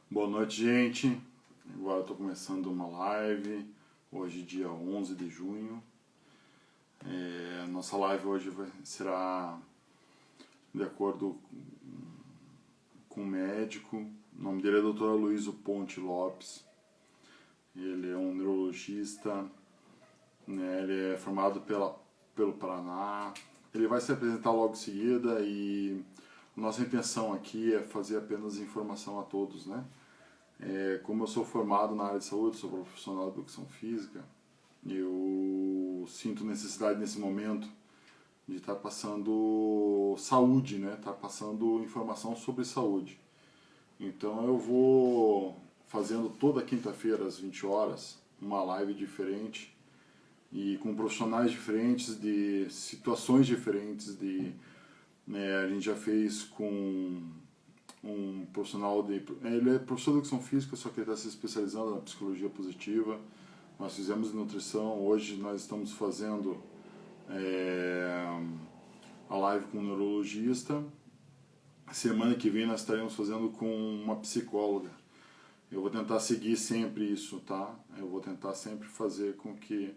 Boa noite, gente. Agora estou começando uma live, hoje dia 11 de junho. Nossa live hoje será de acordo com um médico. O nome dele é Dr. Aloysio Ponte Lopes. Ele é um neurologista, né? Ele é formado pelo Paraná. Ele vai se apresentar logo em seguida e nossa intenção aqui é fazer apenas informação a todos, né? Como eu sou formado na área de saúde, sou profissional de educação física, eu sinto necessidade nesse momento de estar passando saúde, né? Estar passando informação sobre saúde. Então eu vou fazendo toda quinta-feira às 20 horas uma live diferente e com profissionais diferentes, de situações diferentes, a gente já fez com um profissional ele é professor de educação física, só que ele está se especializando na psicologia positiva. Nós fizemos nutrição, hoje nós estamos fazendo a live com um neurologista. Semana que vem nós estaremos fazendo com uma psicóloga. Eu vou tentar seguir sempre isso, tá? Eu vou tentar sempre fazer com que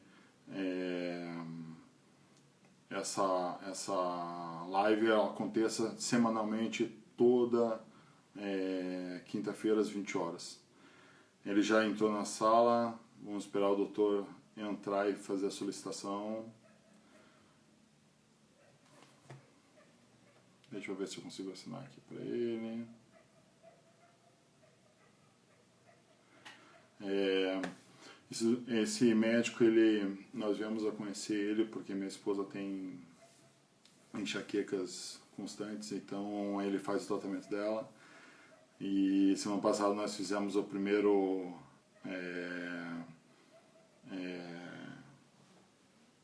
essa live ela aconteça semanalmente, toda quinta-feira às 20 horas. Ele já entrou na sala, vamos esperar o doutor entrar e fazer a solicitação. Deixa eu ver se eu consigo assinar aqui para ele. Esse médico, nós viemos a conhecer ele porque minha esposa tem enxaquecas constantes, então ele faz o tratamento dela. E semana passada nós fizemos o primeiro,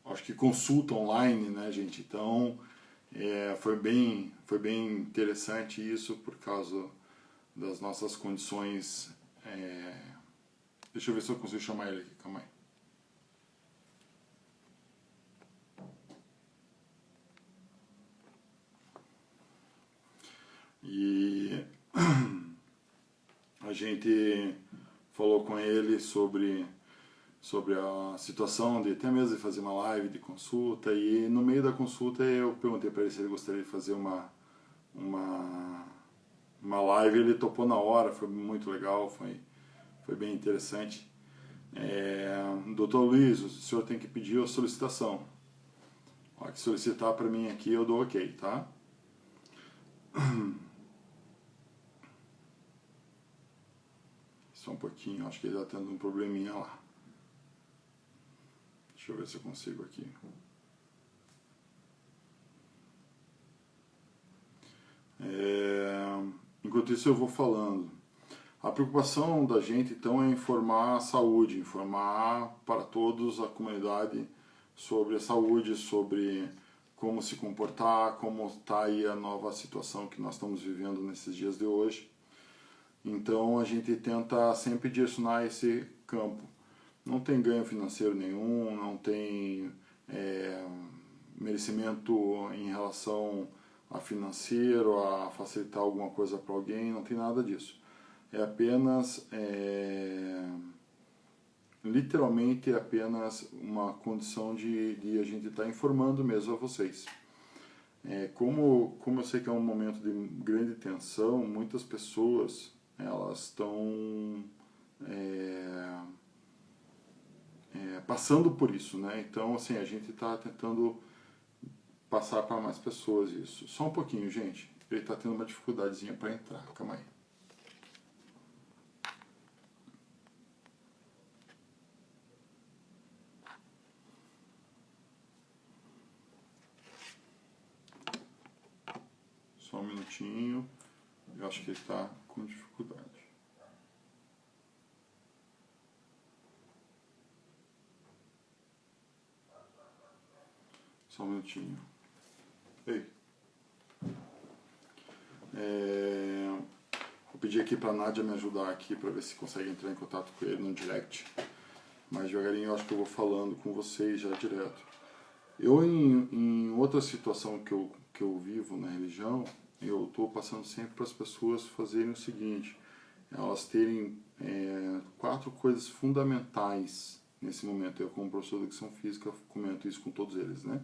acho que consulta online, né, gente? Então foi bem interessante isso por causa das nossas condições. Deixa eu ver se eu consigo chamar ele aqui, calma aí. E a gente falou com ele sobre a situação de até mesmo de fazer uma live de consulta, e no meio da consulta eu perguntei para ele se ele gostaria de fazer uma live. Ele topou na hora, foi muito legal, foi bem interessante. Dr. Luiz, o senhor tem que pedir a solicitação. Ó, que solicitar para mim aqui eu dou ok, tá? Só um pouquinho, acho que ele está tendo um probleminha lá. Deixa eu ver se eu consigo aqui. Enquanto isso eu vou falando. A preocupação da gente então é informar a saúde, informar para todos a comunidade sobre a saúde, sobre como se comportar, como está aí a nova situação que nós estamos vivendo nesses dias de hoje. Então a gente tenta sempre direcionar esse campo. Não tem ganho financeiro nenhum, não tem merecimento em relação a financeiro, a facilitar alguma coisa para alguém, não tem nada disso. É apenas, literalmente é apenas uma condição de a gente estar informando mesmo a vocês. Como eu sei que é um momento de grande tensão, muitas pessoas elas estão passando por isso, né? Então, assim, a gente está tentando passar para mais pessoas isso. Só um pouquinho, gente. Ele está tendo uma dificuldadezinha para entrar. Calma aí. Só um minutinho. Eu acho que ele está com dificuldade. Só um minutinho. Ei. Vou pedir aqui para a Nádia me ajudar aqui para ver se consegue entrar em contato com ele no direct. Mas devagarinho eu acho que eu vou falando com vocês já direto. Eu, em outra situação que eu vivo na religião, eu estou passando sempre para as pessoas fazerem o seguinte: elas terem quatro coisas fundamentais nesse momento. Eu, como professor de educação física, comento isso com todos eles, né?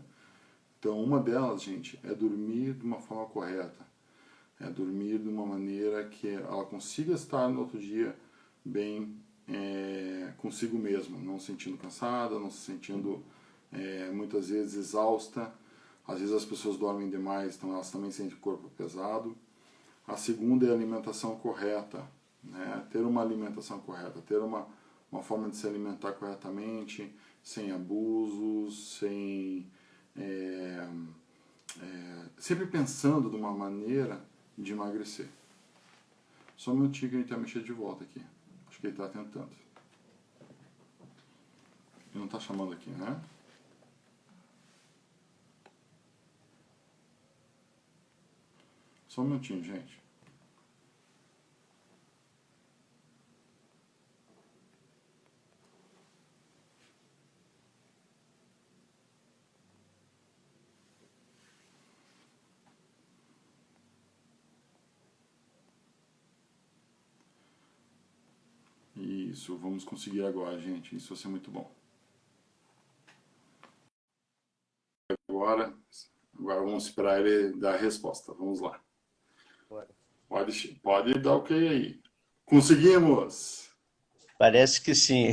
Então, uma delas, gente, é dormir de uma forma correta. É dormir de uma maneira que ela consiga estar no outro dia bem consigo mesma, não se sentindo cansada, não se sentindo muitas vezes exausta. Às vezes as pessoas dormem demais, então elas também sentem o corpo pesado. A segunda é a alimentação correta, né? Ter uma alimentação correta, ter uma forma de se alimentar corretamente, sem abusos, sem sempre pensando de uma maneira de emagrecer. Só um minutinho que a gente vai mexer de volta aqui. Acho que ele está tentando. Ele não está chamando aqui, né? Só um minutinho, gente. Isso, vamos conseguir agora, gente. Isso vai ser muito bom. Agora vamos esperar ele dar a resposta. Vamos lá. Pode dar ok aí. Conseguimos! Parece que sim.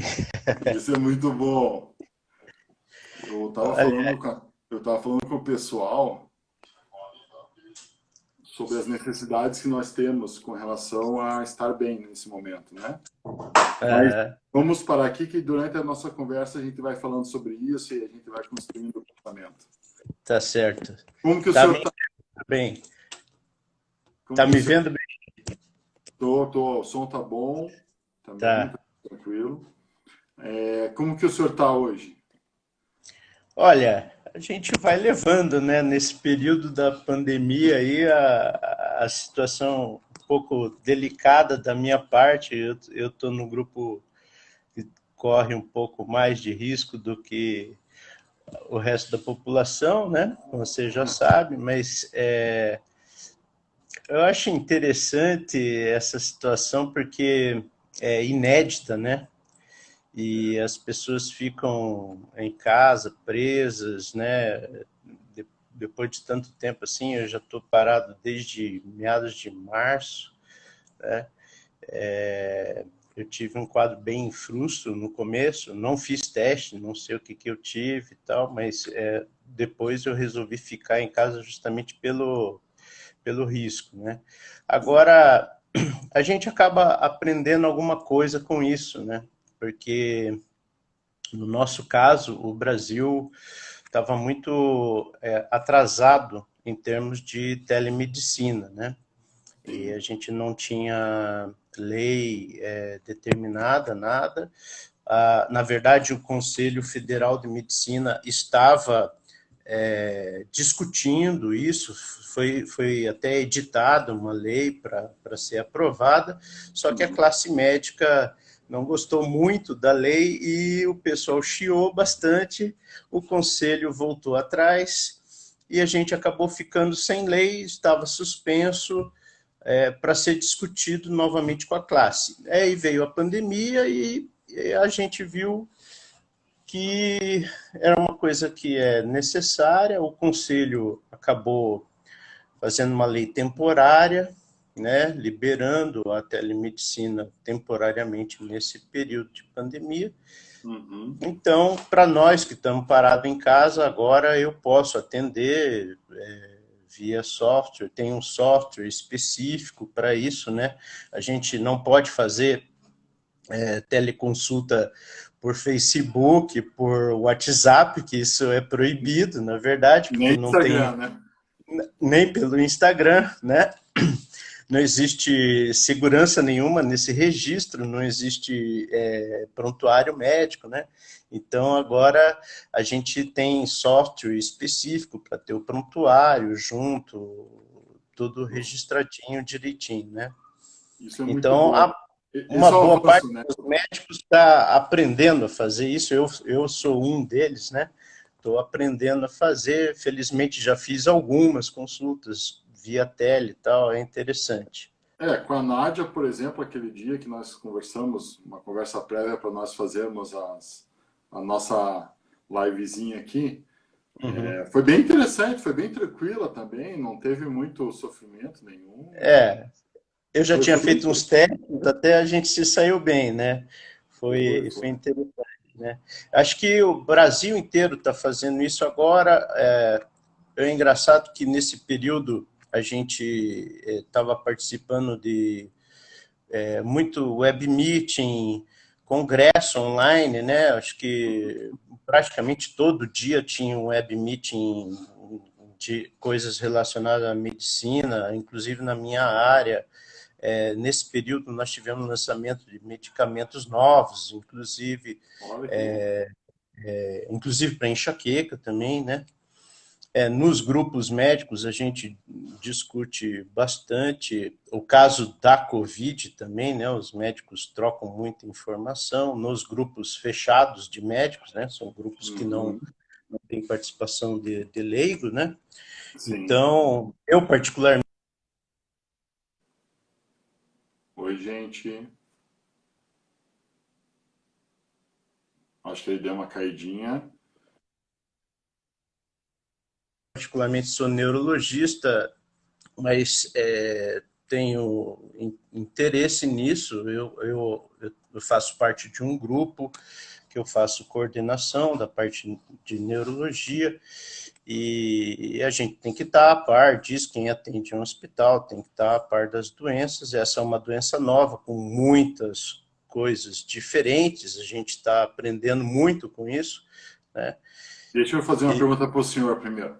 Isso é muito bom. Eu estava Olha, falando com o pessoal sobre as necessidades que nós temos com relação a estar bem nesse momento, né? Mas ah, vamos parar aqui que durante a nossa conversa a gente vai falando sobre isso e a gente vai construindo o pensamento. tá certo. Como que o Tá senhor me está? vendo bem? Como Tá que o me senhor... vendo bem? o som tá bom também, Tá. tá tranquilo. Como que o senhor está hoje? Olha, a gente vai levando, né? Nesse período da pandemia aí, a situação um pouco delicada da minha parte. Eu tô no grupo que corre um pouco mais de risco do que o resto da população, né? Como você já sabe, mas eu acho interessante essa situação porque é inédita, né? E as pessoas ficam em casa, presas, né? Depois de tanto tempo assim, eu já estou parado desde meados de março, né? Eu tive um quadro bem frustro no começo, não fiz teste, não sei o que eu tive e tal, mas depois eu resolvi ficar em casa justamente pelo risco, né? Agora, a gente acaba aprendendo alguma coisa com isso, né? Porque, no nosso caso, o Brasil estava muito atrasado em termos de telemedicina, né? E a Sim. gente não tinha lei determinada, nada. Na verdade, o Conselho Federal de Medicina estava discutindo isso, foi até editada uma lei para ser aprovada, só que a Uhum. classe médica não gostou muito da lei e o pessoal chiou bastante, o conselho voltou atrás e a gente acabou ficando sem lei, estava suspenso para ser discutido novamente com a classe. Aí veio a pandemia e a gente viu que era uma coisa que é necessária, o Conselho acabou fazendo uma lei temporária, né, liberando a telemedicina temporariamente nesse período de pandemia. Uhum. Então, para nós que estamos parados em casa, agora eu posso atender via software, tem um software específico para isso, né? A gente não pode fazer teleconsulta por Facebook, por WhatsApp, que isso é proibido, na verdade, porque Nem não tem Instagram, né? nem pelo Instagram, né? Não existe segurança nenhuma nesse registro, não existe prontuário médico, né? Então agora a gente tem software específico para ter o prontuário junto, tudo registradinho direitinho, né? Isso é muito Então bom. uma Esse é o boa parte avanço, né? dos médicos está aprendendo a fazer isso, eu sou um deles, né? Estou aprendendo a fazer, felizmente já fiz algumas consultas via tele e tal, é interessante. Com a Nádia, por exemplo, aquele dia que nós conversamos, uma conversa prévia para nós fazermos a nossa livezinha aqui, Uhum. foi bem interessante, foi bem tranquila também, não teve muito sofrimento nenhum. É, eu já tinha Foi bem feito uns interessante. testes, até a gente se saiu bem, né? Foi Foi. interessante, né? Acho que o Brasil inteiro está fazendo isso agora. É engraçado que nesse período a gente estava participando de muito web meeting, congresso online, né? Acho que praticamente todo dia tinha um web meeting de coisas relacionadas à medicina, inclusive na minha área. Nesse período nós tivemos lançamento de medicamentos novos, Olha que bom. inclusive para enxaqueca também, né? Nos grupos médicos, a gente discute bastante o caso da Covid também, né? Os médicos trocam muita informação nos grupos fechados de médicos, né? São grupos que Uhum. não têm participação de leigo, né? Sim. Então, eu particularmente, Oi, gente. Acho que ele deu uma caidinha. sou neurologista, mas tenho interesse nisso. Eu faço parte de um grupo que eu faço coordenação da parte de neurologia e a gente tem que estar a par disso, quem atende um hospital tem que estar a par das doenças. Essa é uma doença nova, com muitas coisas diferentes, a gente está aprendendo muito com isso, né? Deixa eu fazer uma E, pergunta para o senhor primeiro.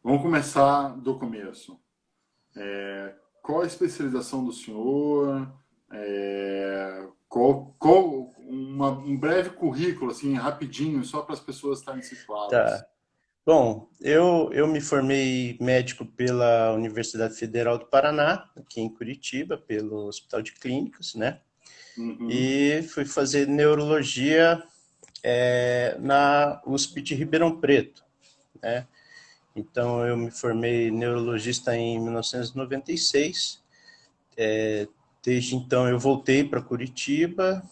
Vamos começar do começo. Qual a especialização do senhor? Um breve currículo, assim, rapidinho, só para as pessoas estarem situadas. tá. Bom, eu me formei médico pela Universidade Federal do Paraná, aqui em Curitiba, pelo Hospital de Clínicas, né? Uhum. E fui fazer neurologia na USP de Ribeirão Preto, né? Então, eu me formei neurologista em 1996. Desde então, eu voltei para Curitiba,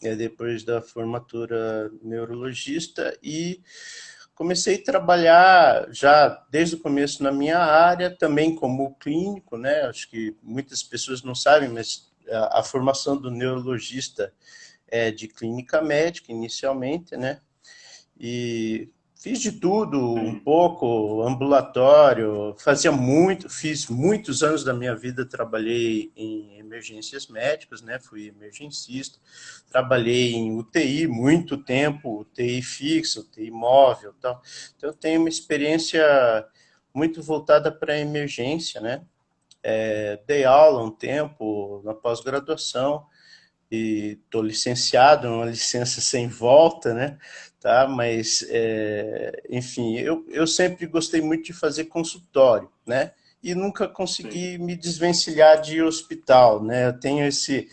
depois da formatura neurologista, e comecei a trabalhar já desde o começo na minha área, também como clínico, né? Acho que muitas pessoas não sabem, mas a formação do neurologista é de clínica médica inicialmente, né? E fiz de tudo, um Sim, pouco, ambulatório, fiz muitos anos da minha vida, trabalhei em emergências médicas, né? Fui emergencista, trabalhei em UTI muito tempo, UTI fixa, UTI móvel, tal. Então eu tenho uma experiência muito voltada para a emergência, né? Dei aula um tempo na pós-graduação, e estou licenciado, uma licença sem volta, né? Tá? Mas, enfim, eu sempre gostei muito de fazer consultório, né? E nunca sim. consegui me desvencilhar de hospital, né? Eu tenho esse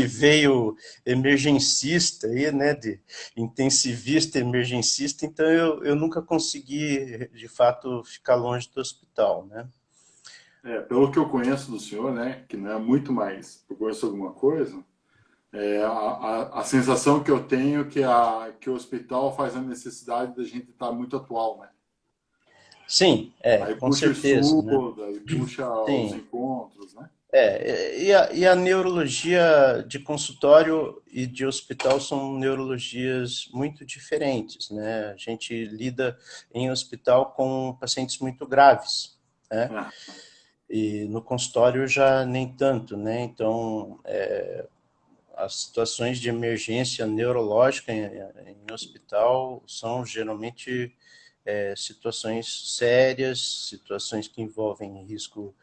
veio emergencista aí, né? De intensivista, emergencista, então eu nunca consegui, de fato, ficar longe do hospital, né? Pelo que eu conheço do senhor, né, que não é muito mais, eu conheço alguma coisa, a sensação que eu tenho é que o hospital faz a necessidade da gente estar muito atual, né? Sim, Aí com puxa certeza, né? estudo, aí puxa os Sim. encontros, né? E a neurologia de consultório e de hospital são neurologias muito diferentes, né? A gente lida em hospital com pacientes muito graves, né? Ah, E no consultório já nem tanto, né? Então, as situações de emergência neurológica em hospital são geralmente situações sérias, situações que envolvem risco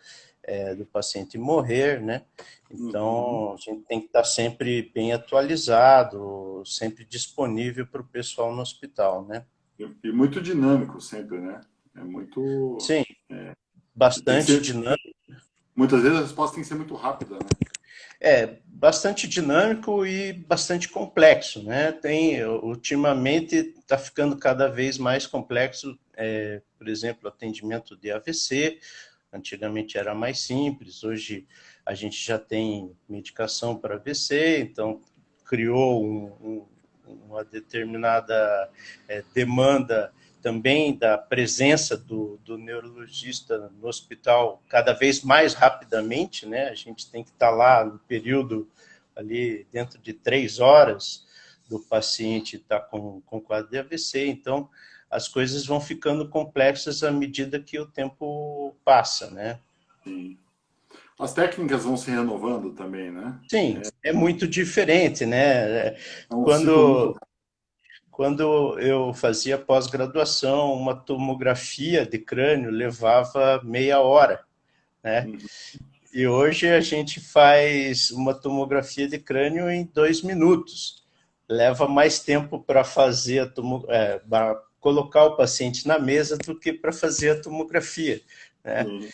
do paciente morrer, né? uhum. Então, a gente tem que estar sempre bem atualizado, sempre disponível para o pessoal no hospital, né? E muito dinâmico sempre, né? É muito. Sim, Tem que bastante ser. dinâmico. Muitas vezes a resposta tem que ser muito rápida, né? Bastante dinâmico e bastante complexo, né? Ultimamente está ficando cada vez mais complexo, por exemplo, atendimento de AVC, Antigamente era mais simples, hoje a gente já tem medicação para AVC, então criou uma determinada demanda também da presença do neurologista no hospital cada vez mais rapidamente, né? A gente tem que estar lá no período ali dentro de 3 horas do paciente estar com quadro de AVC, então as coisas vão ficando complexas à medida que o tempo passa, né? Sim. As técnicas vão se renovando também, né? Sim, é muito diferente, né? É um ciclo muito Quando, rápido. quando eu fazia pós-graduação, uma tomografia de crânio levava meia hora, né? Uhum. E hoje a gente faz uma tomografia de crânio em 2 minutos. Leva mais tempo para fazer para colocar o paciente na mesa do que para fazer a tomografia, né? Sim.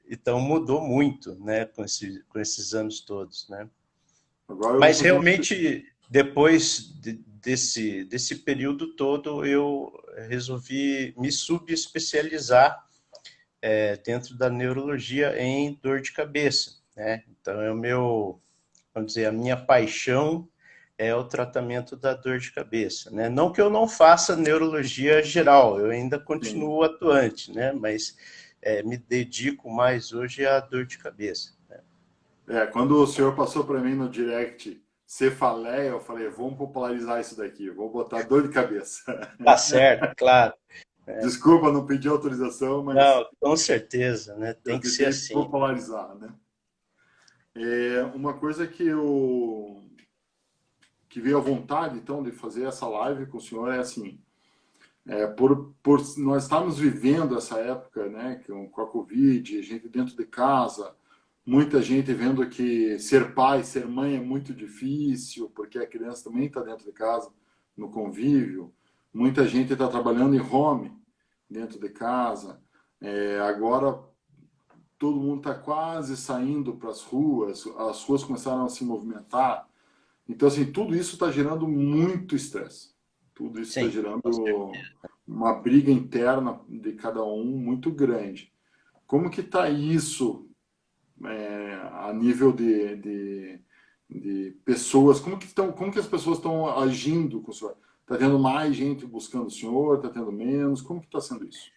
Então mudou muito, né, com esses anos todos, né? Agora eu vou Mas fazer uma. realmente depois desse período todo eu resolvi me subespecializar dentro da neurologia em dor de cabeça, né? Então é o meu, vamos dizer, a minha paixão é o tratamento da dor de cabeça, né? Não que eu não faça neurologia geral, eu ainda Sim. continuo atuante, né? Mas me dedico mais hoje à dor de cabeça. Quando o senhor passou para mim no direct cefaleia, eu falei, vamos popularizar isso daqui, vou botar dor de cabeça. Tá certo, claro. Desculpa, não pedi autorização, mas Não, com certeza, né? eu Tem que ser tentei assim. popularizar, né? Uma coisa que veio à vontade, então, de fazer essa live com o senhor é assim, por nós estarmos vivendo essa época, né, com a Covid, gente dentro de casa, muita gente vendo que ser pai, ser mãe é muito difícil, porque a criança também está dentro de casa, no convívio. Muita gente está trabalhando em home, dentro de casa. Agora, todo mundo está quase saindo para as ruas começaram a se movimentar. Então, assim, tudo isso está gerando muito estresse. Tudo isso está Sim, com gerando certeza. uma briga interna de cada um muito grande. Como que está isso a nível de pessoas? Como que as pessoas estão agindo com o senhor? Está tendo mais gente buscando o senhor? Está tendo menos? Como que está sendo isso?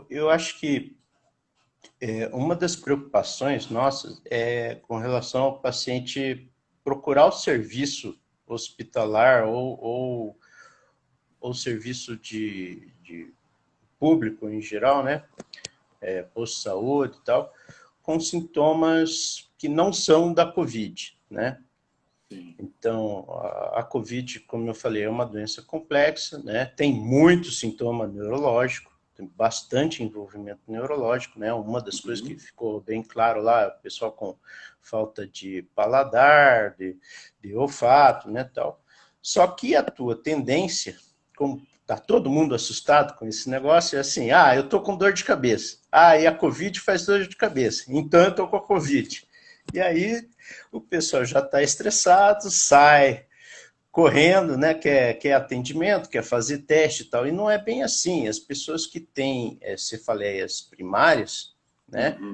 Eu acho que uma das preocupações nossas é com relação ao paciente procurar o serviço hospitalar ou serviço de público em geral, né? Posto de saúde e tal, com sintomas que não são da Covid, né? Sim. Então, a Covid, como eu falei, é uma doença complexa, né? Tem muito sintoma neurológico, tem bastante envolvimento neurológico, né? Uma das coisas que Uhum. ficou bem claro lá, o pessoal com falta de paladar, de olfato, né, tal. Só que a tua tendência, como tá todo mundo assustado com esse negócio, é assim, eu tô com dor de cabeça. E a Covid faz dor de cabeça, então eu tô com a Covid. E aí o pessoal já está estressado, sai correndo, né? Quer atendimento, quer fazer teste e tal. E não é bem assim. As pessoas que têm cefaleias primárias, né? Uhum.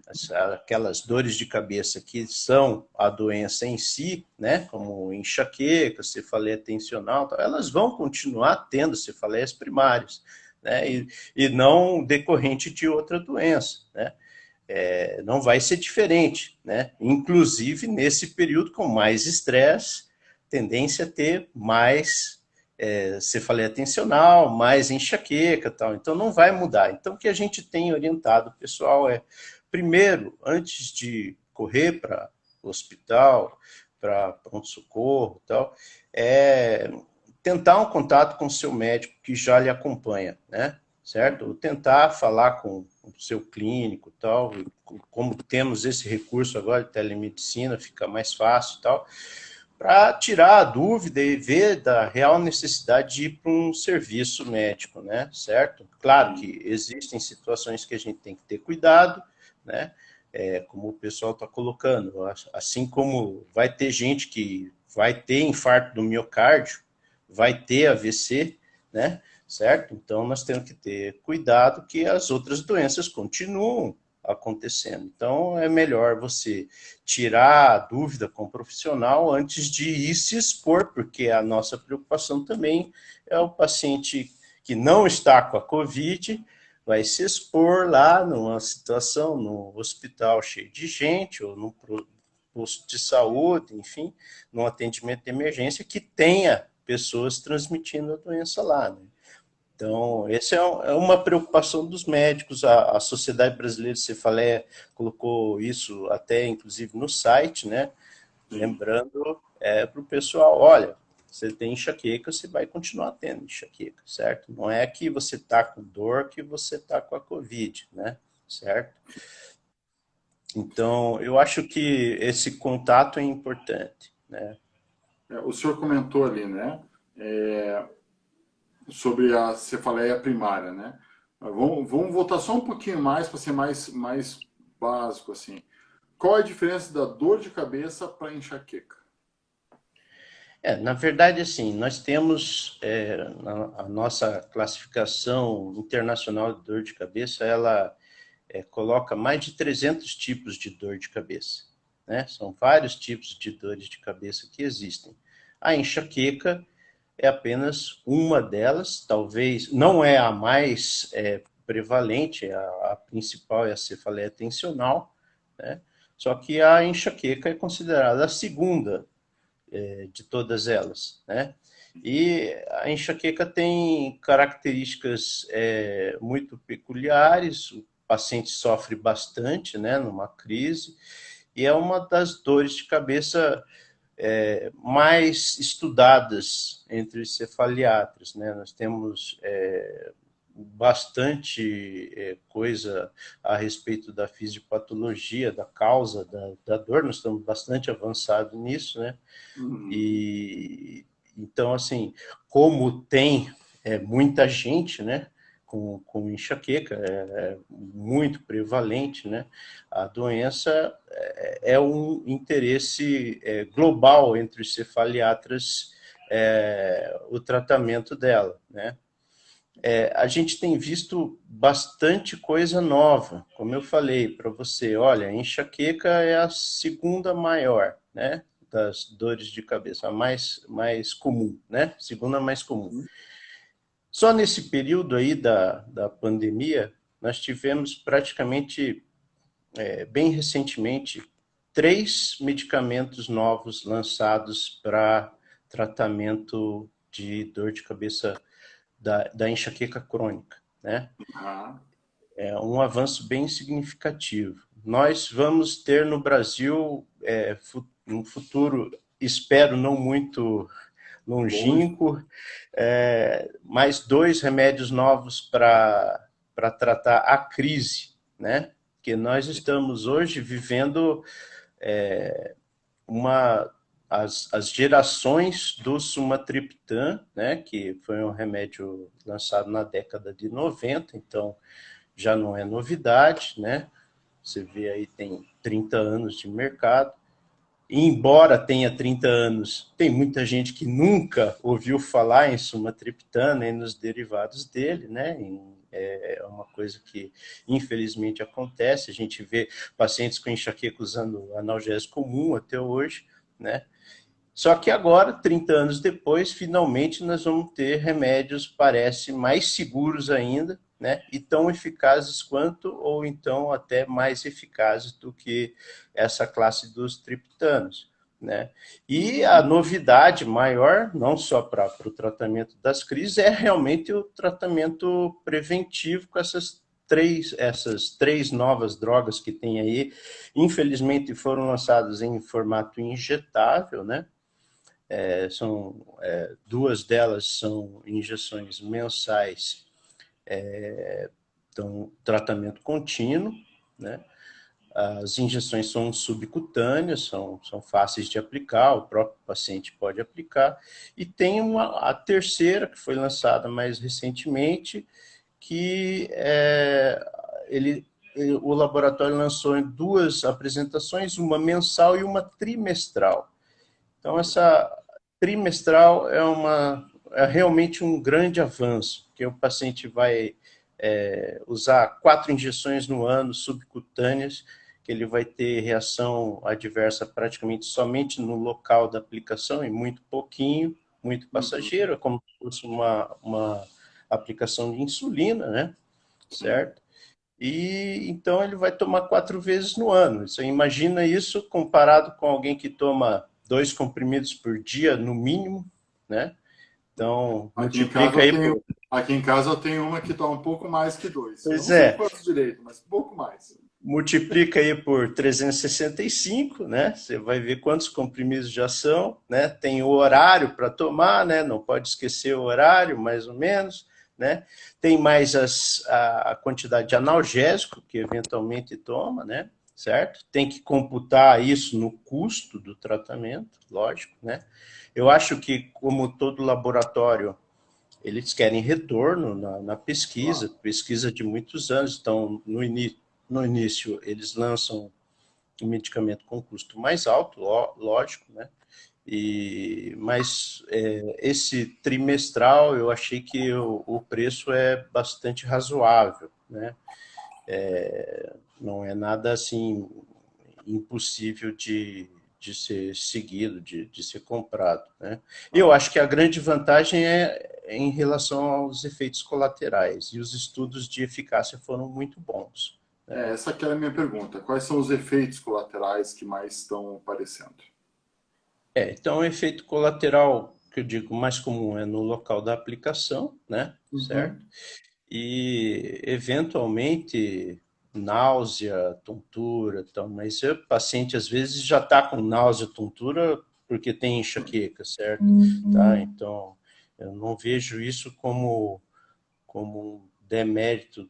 Aquelas dores de cabeça que são a doença em si, né? Como enxaqueca, cefaleia tensional, tal, elas vão continuar tendo cefaleias primárias, né? E não decorrente de outra doença, né? Não vai ser diferente, né? Inclusive, nesse período com mais estresse, tendência a ter mais cefaleia tensional, mais enxaqueca, tal. Então, não vai mudar. Então, o que a gente tem orientado o pessoal primeiro, antes de correr para o hospital, para pronto-socorro, tal, é tentar um contato com o seu médico que já lhe acompanha, né? Certo? Tentar falar com o seu clínico e tal, como temos esse recurso agora de telemedicina, fica mais fácil e tal, para tirar a dúvida e ver da real necessidade de ir para um serviço médico, né? Certo? Claro Sim. que existem situações que a gente tem que ter cuidado, né? Como o pessoal está colocando, assim como vai ter gente que vai ter infarto do miocárdio, vai ter AVC, né? Certo? Então, nós temos que ter cuidado que as outras doenças continuam acontecendo. Então, é melhor você tirar a dúvida com o profissional antes de ir se expor, porque a nossa preocupação também é o paciente que não está com a Covid, vai se expor lá numa situação, no hospital cheio de gente, ou num posto de saúde, enfim, num atendimento de emergência que tenha pessoas transmitindo a doença lá, né? Então, essa é uma preocupação dos médicos. A Sociedade Brasileira de Cefaleia colocou isso até, inclusive, no site, né? Sim. Lembrando para o pessoal, olha, você tem enxaqueca, você vai continuar tendo enxaqueca, certo? Não é que você está com dor que você está com a Covid, né? Certo? Então, eu acho que esse contato é importante, né? O senhor comentou ali, né? É, sobre a cefaleia primária, né? Vamos voltar só um pouquinho mais para ser mais básico assim. Qual é a diferença da dor de cabeça para enxaqueca? Na verdade, assim, nós temos a nossa classificação internacional de dor de cabeça, ela coloca mais de 300 tipos de dor de cabeça, né? São vários tipos de dores de cabeça que existem. A enxaqueca é apenas uma delas, talvez não é a mais prevalente, a principal é a cefaleia tensional, né? Só que a enxaqueca é considerada a segunda de todas elas, né? E a enxaqueca tem características muito peculiares, o paciente sofre bastante, né, numa crise, e é uma das dores de cabeça mais estudadas entre os cefaliatras, né? Nós temos bastante coisa a respeito da fisiopatologia, da causa da dor, nós estamos bastante avançados nisso, né? Uhum. E então, assim, como tem muita gente, né, com enxaqueca, muito prevalente, né, a doença é um interesse global entre os cefaliatras, o tratamento dela, né. A gente tem visto bastante coisa nova, como eu falei para você, olha, a enxaqueca é a segunda maior, né, das dores de cabeça, a mais comum, né, segunda mais comum. Só nesse período aí da pandemia, nós tivemos praticamente, bem recentemente, 3 medicamentos novos lançados para tratamento de dor de cabeça da enxaqueca crônica, né? Ah, É um avanço bem significativo. Nós vamos ter no Brasil, um futuro, espero não muito longe. longínquo, mais 2 remédios novos para tratar a crise, né? Que nós estamos hoje vivendo uma as gerações do sumatriptan, né, que foi um remédio lançado na década de 90, então já não é novidade, né? Você vê aí, tem 30 anos de mercado. E embora tenha 30 anos, tem muita gente que nunca ouviu falar em sumatriptan nem nos derivados dele, né? É uma coisa que infelizmente acontece. A gente vê pacientes com enxaqueca usando analgésico comum até hoje, né? Só que agora, 30 anos depois, finalmente nós vamos ter remédios, parece, mais seguros ainda, né? E tão eficazes quanto, ou então até mais eficazes do que essa classe dos triptanos, né? E a Uhum. novidade maior, não só para o tratamento das crises, é realmente o tratamento preventivo com essas três novas drogas que tem aí. Infelizmente foram lançadas em formato injetável, né? Duas delas são injeções mensais, então tratamento contínuo, né? As injeções são subcutâneas, são fáceis de aplicar, o próprio paciente pode aplicar. E tem a terceira, que foi lançada mais recentemente, que o laboratório lançou em 2 apresentações, uma mensal e uma trimestral. Então, essa trimestral é realmente um grande avanço, porque o paciente vai usar 4 injeções no ano subcutâneas, que ele vai ter reação adversa praticamente somente no local da aplicação e muito pouquinho, muito Uhum. passageiro, é como se fosse uma aplicação de insulina, né? Sim. Certo? E então ele vai tomar 4 vezes no ano. Você imagina isso comparado com alguém que toma 2 comprimidos por dia, no mínimo, né? Então, Aqui em casa multiplica eu aí tenho, por... aqui em casa eu tenho uma que está um pouco mais que dois. Eu Pois não sei é, quantos direito, mas um pouco mais. multiplica aí por 365, né? Você vai ver quantos comprimidos já são, né? Tem o horário para tomar, né? Não pode esquecer o horário, mais ou menos, né? Tem mais a quantidade de analgésico que eventualmente toma, né? Certo? Tem que computar isso no custo do tratamento, lógico, né? Eu acho que, como todo laboratório, eles querem retorno na pesquisa, Claro. pesquisa de muitos anos. Então, no início eles lançam um medicamento com custo mais alto, lógico, né? Mas esse trimestral eu achei que o preço é bastante razoável, né? Não é nada assim impossível de ser seguido, de ser comprado, né? Eu Ah, acho que a grande vantagem é em relação aos efeitos colaterais, e os estudos de eficácia foram muito bons, né? essa que era a minha pergunta. Quais são os efeitos colaterais que mais estão aparecendo? Então, o efeito colateral que eu digo mais comum é no local da aplicação, né? Certo? Uhum. E eventualmente náusea, tontura, tal, mas o paciente às vezes já está com náusea, tontura porque tem enxaqueca, certo? Tá? Então eu não vejo isso como um demérito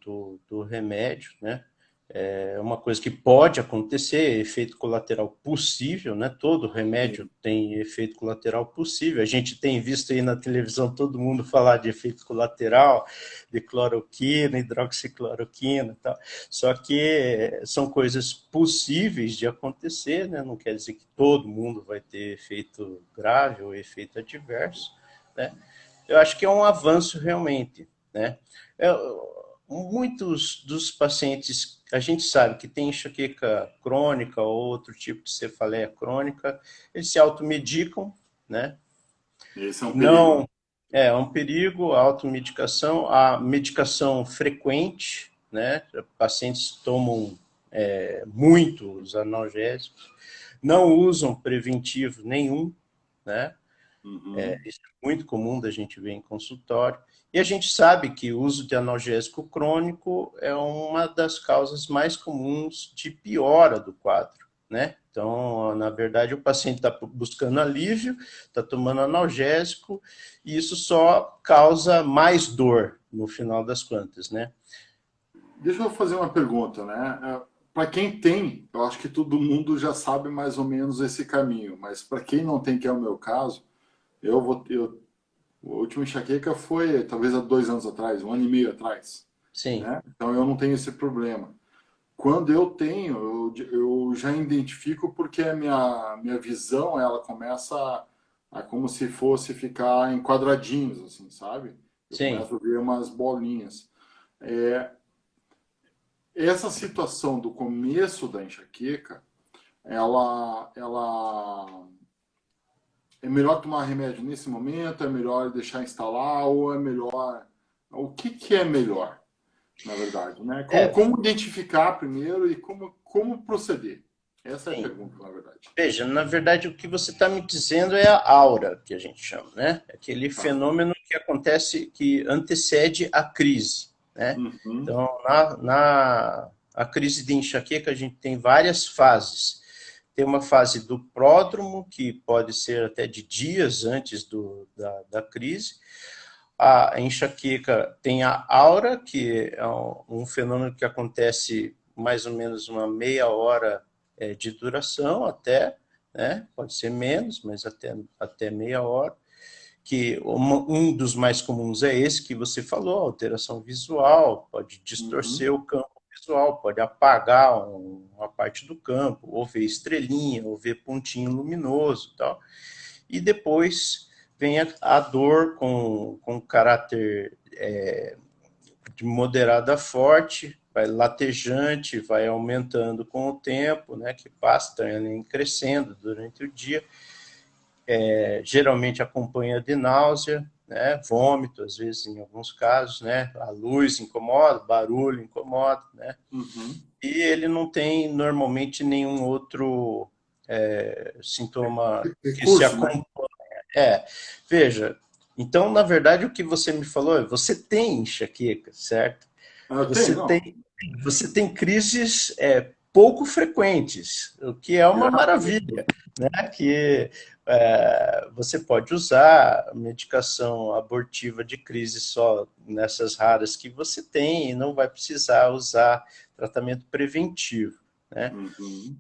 do remédio, né? É uma coisa que pode acontecer, efeito colateral possível, né? Todo remédio Sim. tem efeito colateral possível. A gente tem visto aí na televisão todo mundo falar de efeito colateral, de cloroquina, hidroxicloroquina e tal. Só que são coisas possíveis de acontecer, né? Não quer dizer que todo mundo vai ter efeito grave ou efeito adverso, né? Eu acho que é um avanço realmente, né? É, muitos dos pacientes, a gente sabe que tem enxaqueca crônica ou outro tipo de cefaleia crônica, eles se automedicam, né? Esse é um perigo, né? Não, um perigo, a automedicação, a medicação frequente, né? Pacientes tomam muitos analgésicos, não usam preventivo nenhum, né? Uhum. Isso é muito comum da gente ver em consultório. E a gente sabe que o uso de analgésico crônico é uma das causas mais comuns de piora do quadro, né? Então, na verdade, o paciente está buscando alívio, está tomando analgésico, e isso só causa mais dor no final das contas, né? Deixa eu fazer uma pergunta, né? Para quem tem, eu acho que todo mundo já sabe mais ou menos esse caminho, mas para quem não tem, que é o meu caso, a última enxaqueca foi talvez há 2 anos atrás, um ano e meio atrás, Sim, né? Então eu não tenho esse problema. Quando eu tenho, eu já identifico porque a minha visão, ela começa a como se fosse ficar em quadradinhos, assim, sabe? Eu sim. começo a ver umas bolinhas. Essa situação do começo da enxaqueca, ela é melhor tomar remédio nesse momento, é melhor deixar instalar ou é melhor, o que que é melhor, na verdade, né? É, Como identificar primeiro e como proceder? Essa é a sim. pergunta, na verdade. Veja, na verdade, o que você está me dizendo é a aura, que a gente chama, né? Aquele Tá. fenômeno que acontece, que antecede a crise, né? Uhum. Então, a crise de enxaqueca, a gente tem várias fases. Tem uma fase do pródromo, que pode ser até de dias antes da crise. A enxaqueca tem a aura, que é um fenômeno que acontece mais ou menos uma meia hora de duração até, né? Pode ser menos, mas até meia hora. Que um dos mais comuns é esse que você falou, alteração visual, pode distorcer Uhum. o campo visual, pode apagar uma parte do campo, ou ver estrelinha, ou ver pontinho luminoso e tal. E depois vem a dor com caráter de moderada a forte, vai latejante, vai aumentando com o tempo, né, que passa, então, crescendo durante o dia. Geralmente acompanha de náusea, né, vômito, às vezes, em alguns casos, né, a luz incomoda, barulho incomoda, né, Uhum. e ele não tem normalmente nenhum outro sintoma que se Recurso, né? acompanha. É, veja, então, na verdade, o que você me falou é, você tem enxaqueca, certo? Ah, eu tenho, Você não. tem, você tem crises pouco frequentes, o que é uma Graças a maravilha, Deus. né? Que você pode usar medicação abortiva de crise só nessas raras que você tem e não vai precisar usar tratamento preventivo, né? Uhum.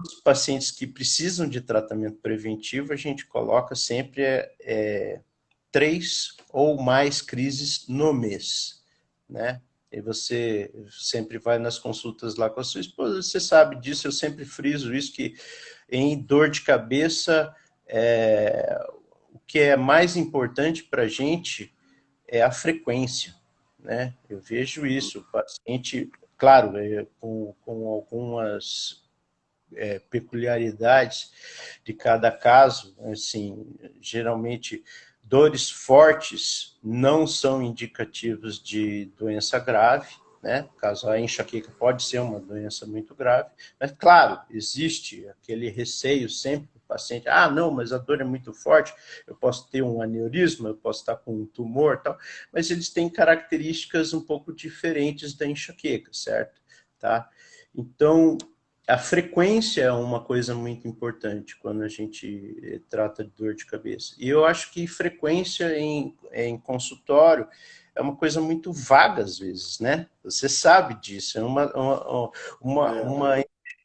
Os pacientes que precisam de tratamento preventivo, a gente coloca sempre 3 ou mais crises no mês, né? E você sempre vai nas consultas lá com a sua esposa, você sabe disso, eu sempre friso isso, que em dor de cabeça, o que é mais importante para a gente é a frequência, né? Eu vejo isso, o paciente, claro, com algumas peculiaridades de cada caso, assim, geralmente dores fortes não são indicativos de doença grave, né? Caso a enxaqueca pode ser uma doença muito grave, mas claro, existe aquele receio sempre do paciente, não, mas a dor é muito forte, eu posso ter um aneurisma, eu posso estar com um tumor, tal, mas eles têm características um pouco diferentes da enxaqueca, certo? Tá? Então, a frequência é uma coisa muito importante quando a gente trata de dor de cabeça. E eu acho que frequência em consultório é uma coisa muito vaga às vezes, né? Você sabe disso, é uma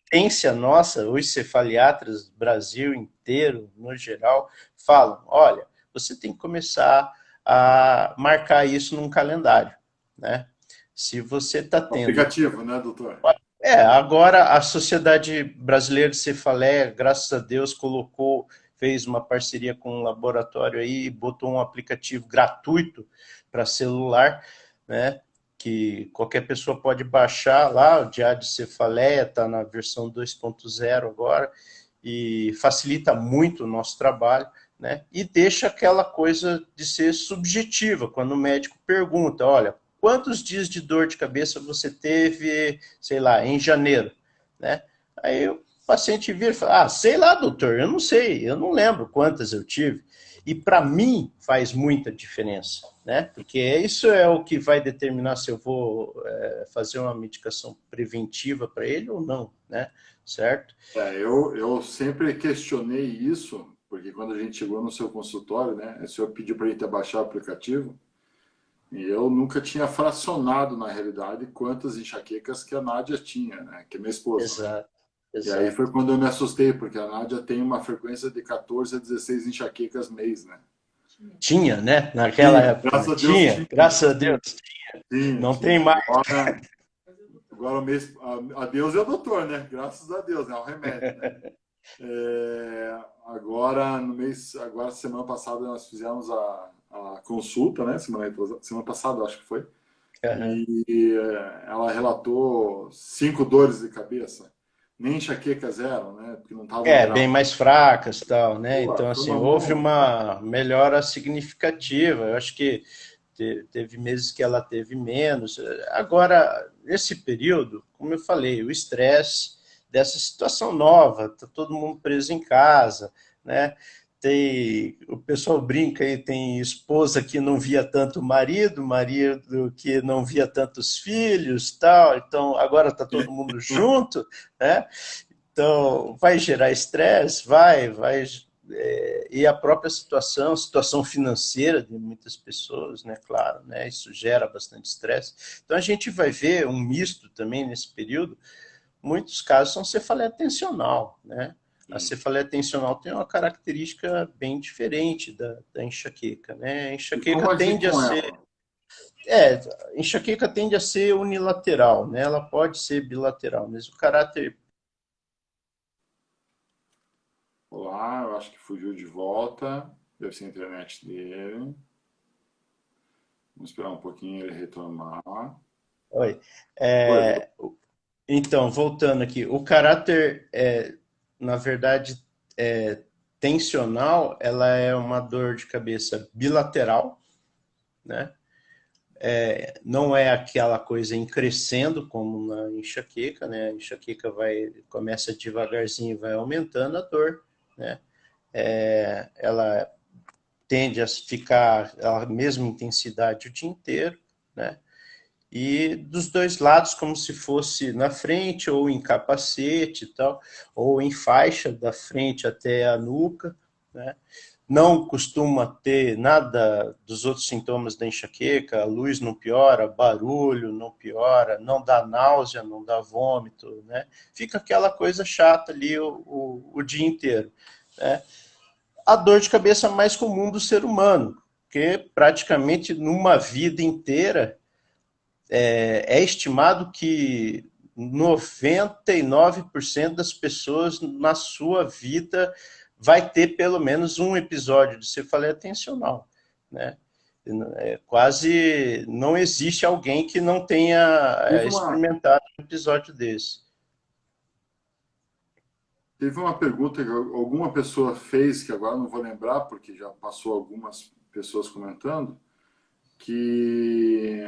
tendência nossa, os cefaliatras do Brasil inteiro, no geral, falam, olha, você tem que começar a marcar isso num calendário, né? Se você está tendo Aplicativo, né, doutor? agora a Sociedade Brasileira de Cefaleia, graças a Deus, fez uma parceria com um laboratório aí e botou um aplicativo gratuito para celular, né? Que qualquer pessoa pode baixar lá, o Diário de Cefaleia está na versão 2.0 agora, e facilita muito o nosso trabalho, né? E deixa aquela coisa de ser subjetiva, quando o médico pergunta, olha, quantos dias de dor de cabeça você teve, sei lá, em janeiro, né? Aí o paciente vira e fala, sei lá, doutor, eu não sei, eu não lembro quantas eu tive. E para mim faz muita diferença, né? Porque isso é o que vai determinar se eu vou fazer uma medicação preventiva para ele ou não, né? Certo? Eu sempre questionei isso, porque quando a gente chegou no seu consultório, né, o senhor pediu para a gente baixar o aplicativo, e eu nunca tinha fracionado, na realidade, quantas enxaquecas que a Nádia tinha, né, que é minha esposa. Exato, E aí foi exato. quando eu me assustei, porque a Nádia tem uma frequência de 14 a 16 enxaquecas mês, né? Tinha, né? Naquela Tinha, época, graças né? a Deus Tinha, tinha, graças a tinha, Deus. tinha, Não tem tinha. mais. Agora o mês, a Deus é o doutor, né? Graças a Deus, é o remédio, né? Agora, no mês, agora semana passada nós fizemos a consulta, né? Semana passada, acho que foi. Uhum. E ela relatou 5 dores de cabeça. Nem enxaqueca zero, né? Porque não estavam Bem graves. mais fracas e tal, né? Pô, Então, foi assim, uma houve mão. uma melhora significativa. Eu acho que teve meses que ela teve menos. Agora, nesse período, como eu falei, o estresse dessa situação nova, tá todo mundo preso em casa, né? O pessoal brinca aí, tem esposa que não via tanto marido, marido que não via tantos filhos, tal. Então, agora está todo mundo junto, né? Então, vai gerar estresse, vai, e a própria situação financeira de muitas pessoas, né, claro, né, isso gera bastante estresse. Então, a gente vai ver um misto também nesse período, muitos casos são cefaleia tensional, né? A Sim. cefaleia tensional tem uma característica bem diferente da enxaqueca, né? A E como enxaqueca agir tende a com ser, ela? a enxaqueca tende a ser unilateral, né? Ela pode ser bilateral, mas o caráter. Olá, eu acho que fugiu de volta. Deve ser a internet dele. Vamos esperar um pouquinho ele retornar. Oi. Oi, Então, voltando aqui, o caráter, na verdade, tensional, ela é uma dor de cabeça bilateral, né? Não é aquela coisa em crescendo como na enxaqueca, né? A enxaqueca começa devagarzinho e vai aumentando a dor, né? Ela tende a ficar a mesma intensidade o dia inteiro, né? E dos dois lados, como se fosse na frente, ou em capacete e tal, ou em faixa da frente até a nuca, né? Não costuma ter nada dos outros sintomas da enxaqueca, a luz não piora, barulho não piora, não dá náusea, não dá vômito, né? Fica aquela coisa chata ali o dia inteiro, né? A dor de cabeça mais comum do ser humano, porque praticamente numa vida inteira é estimado que 99% das pessoas na sua vida vai ter pelo menos um episódio de cefaleia tensional, né? Quase não existe alguém que não tenha teve uma, experimentado um episódio desse. teve uma pergunta que alguma pessoa fez, que agora não vou lembrar, porque já passou algumas pessoas comentando, que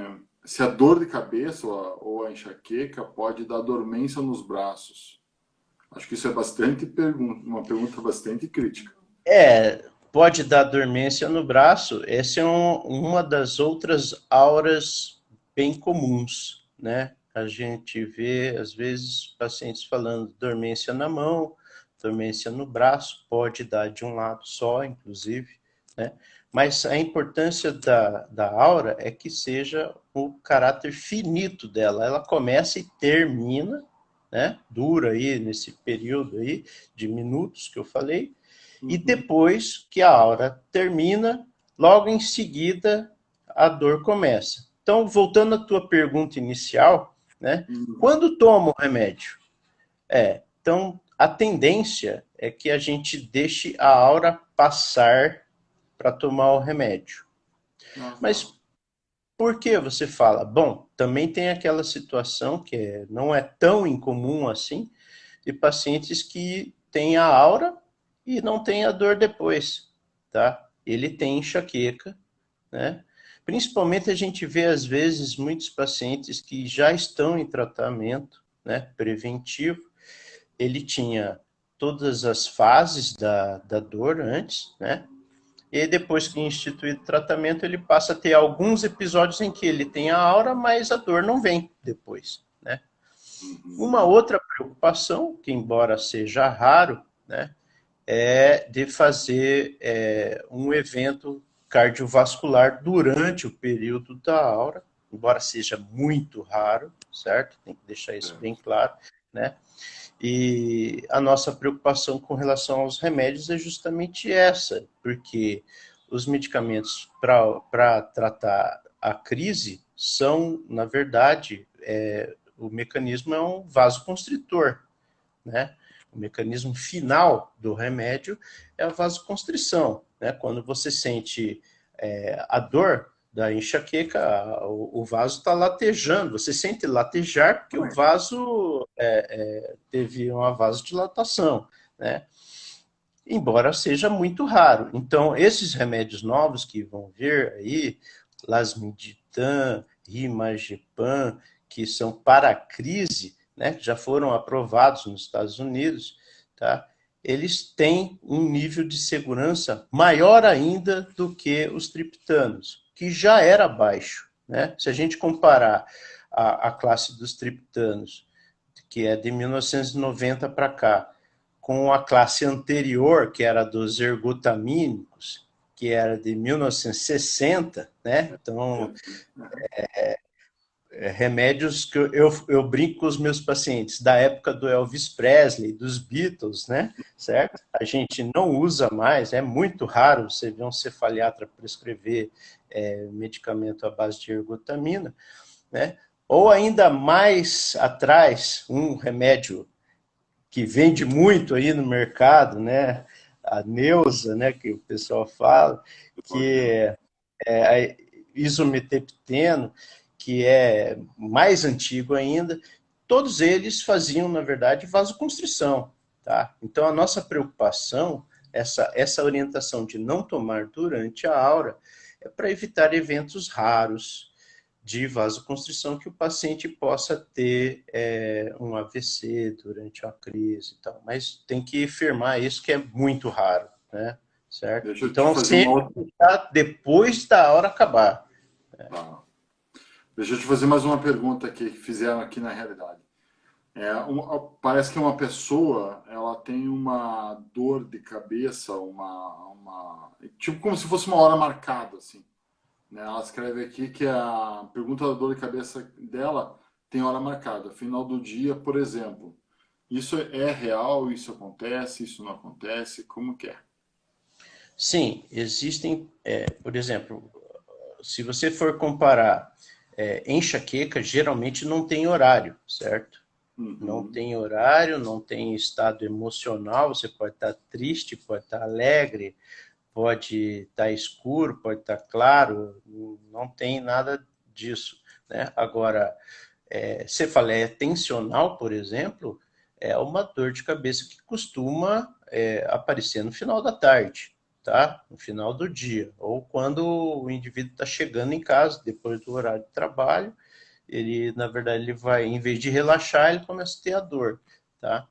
se a dor de cabeça ou a enxaqueca pode dar dormência nos braços. Acho que isso é uma pergunta bastante crítica. Pode dar dormência no braço. Essa é uma das outras auras bem comuns, né? A gente vê, às vezes, pacientes falando dormência na mão, dormência no braço, pode dar de um lado só, inclusive, né? Mas a importância da aura é que seja o caráter finito dela. Ela começa e termina, né? Dura aí nesse período aí de minutos que eu falei, e Uhum. depois que a aura termina, logo em seguida a dor começa. Então, voltando à tua pergunta inicial, né? Uhum. Quando toma o remédio? Então a tendência é que a gente deixe a aura passar para tomar o remédio. Ah, tá. Mas por que você fala? Bom, também tem aquela situação que não é tão incomum assim, de pacientes que têm a aura e não tem a dor depois, tá? Ele tem enxaqueca, né? Principalmente a gente vê, às vezes, muitos pacientes que já estão em tratamento, né, preventivo. Ele tinha todas as fases da dor antes, né? E depois que instituído o tratamento, ele passa a ter alguns episódios em que ele tem a aura, mas a dor não vem depois, né? Uma Uhum. outra preocupação, que embora seja raro, né, é de fazer um evento cardiovascular durante o período da aura, embora seja muito raro, certo? Tem que deixar isso bem Certo. claro, né? E a nossa preocupação com relação aos remédios é justamente essa, porque os medicamentos para tratar a crise são, na verdade, o mecanismo é um vasoconstritor, né? O mecanismo final do remédio é a vasoconstrição, né? Quando você sente a dor da enxaqueca, o vaso está latejando, você sente latejar porque o vaso teve uma vasodilatação, né? Embora seja muito raro. Então, esses remédios novos que vão vir aí, lasmiditan, rimagepam, que são para a crise, né, que já foram aprovados nos Estados Unidos, tá? Eles têm um nível de segurança maior ainda do que os triptanos, que já era baixo, né? Se a gente comparar a classe dos triptanos, que é de 1990 para cá, com a classe anterior, que era dos ergotamínicos, que era de 1960, né? Então, remédios que eu brinco com os meus pacientes da época do Elvis Presley, dos Beatles, né? Certo? A gente não usa mais, é muito raro você ver um cefaliatra prescrever medicamento à base de ergotamina, né? Ou ainda mais atrás, um remédio que vende muito aí no mercado, né? A Neusa, né? Que o pessoal fala, que isometepteno, que é mais antigo ainda, todos eles faziam, na verdade, vasoconstrição. Tá? Então, a nossa preocupação, essa orientação de não tomar durante a aura, é para evitar eventos raros de vasoconstrição que o paciente possa ter um AVC durante uma crise e tal. Mas tem que firmar isso, que é muito raro, né? Certo? Deixa eu te Então, fazer uma sempre outra. depois da hora acabar. Tá. Deixa eu te fazer mais uma pergunta aqui, que fizeram aqui na realidade. Parece que uma pessoa ela tem uma dor de cabeça, tipo como se fosse uma hora marcada, assim. Né? Ela escreve aqui que a pergunta da dor de cabeça dela tem hora marcada, final do dia, por exemplo. Isso é real? Isso acontece? Isso não acontece? Como que é? Sim, existem, por exemplo, se você for comparar enxaqueca, geralmente não tem horário, certo? Não Uhum. tem horário, não tem estado emocional, você pode estar triste, pode estar alegre, pode estar escuro, pode estar claro, não tem nada disso, né? Agora, cefaleia tensional, por exemplo, é uma dor de cabeça que costuma aparecer no final da tarde, tá? No final do dia, ou quando o indivíduo está chegando em casa, depois do horário de trabalho, ele, na verdade, ele vai, em vez de relaxar, ele começa a ter a dor, tá?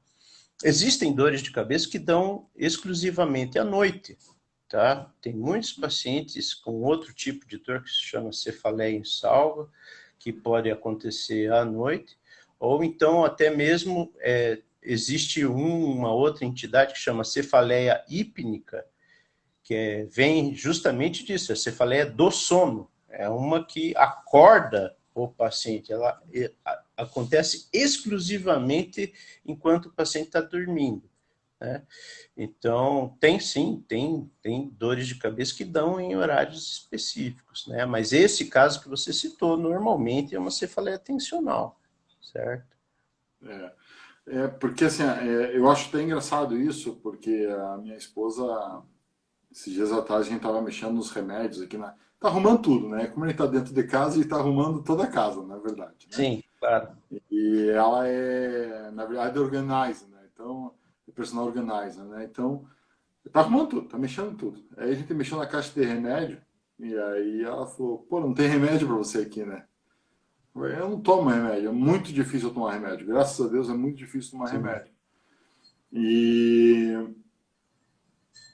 Existem dores de cabeça que dão exclusivamente à noite, tá? Tem muitos pacientes com outro tipo de dor que se chama cefaleia insalva, que pode acontecer à noite, ou então até mesmo existe uma outra entidade que chama cefaleia hípnica, que vem justamente disso, a cefaleia do sono. É uma que acorda o paciente, ela acontece exclusivamente enquanto o paciente está dormindo. Né? Então, tem sim, tem dores de cabeça que dão em horários específicos, né? Mas esse caso que você citou, normalmente é uma cefaleia tensional, certo? É, porque assim, eu acho até engraçado isso, porque a minha esposa, esses dias atrás, a gente tava mexendo nos remédios aqui tá arrumando tudo, né? Como ele tá dentro de casa, ele tá arrumando toda a casa, na verdade, né? Sim, claro. E ela na verdade, organizer, né? Então, é personal organizer, né? Então, tá arrumando tudo, tá mexendo tudo. Aí a gente mexeu na caixa de remédio, e aí ela falou, pô, não tem remédio pra você aqui, né? Eu não tomo remédio, é muito difícil eu tomar remédio. Graças a Deus é muito difícil tomar Sim. remédio. E,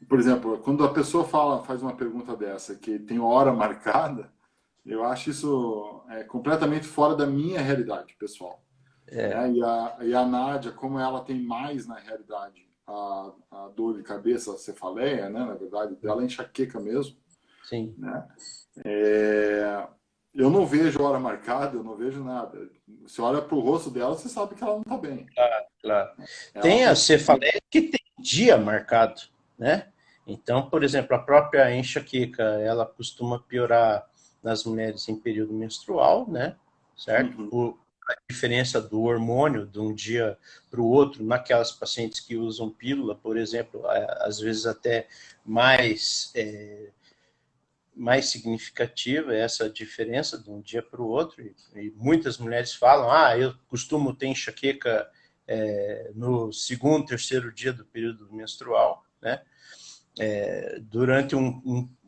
por exemplo, quando a pessoa faz uma pergunta dessa, que tem hora marcada, eu acho isso completamente fora da minha realidade, pessoal. É, Né? E a Nádia, como ela tem mais, na realidade, a dor de cabeça, a cefaleia, né? Na verdade, dela é enxaqueca mesmo, sim. né? É, eu não vejo hora marcada, eu não vejo nada. Você olha pro rosto dela, você sabe que ela não está bem. Claro. Ela Tem a tem. cefaleia que tem dia marcado, né? Então, por exemplo, a própria enxaqueca, ela costuma piorar nas mulheres em período menstrual, né? Certo? Uhum. Por a diferença do hormônio de um dia para o outro, naquelas pacientes que usam pílula, por exemplo, às vezes até mais mais significativa essa diferença de um dia para o outro. E muitas mulheres falam: ah, eu costumo ter enxaqueca no segundo, terceiro dia do período menstrual, né? Durante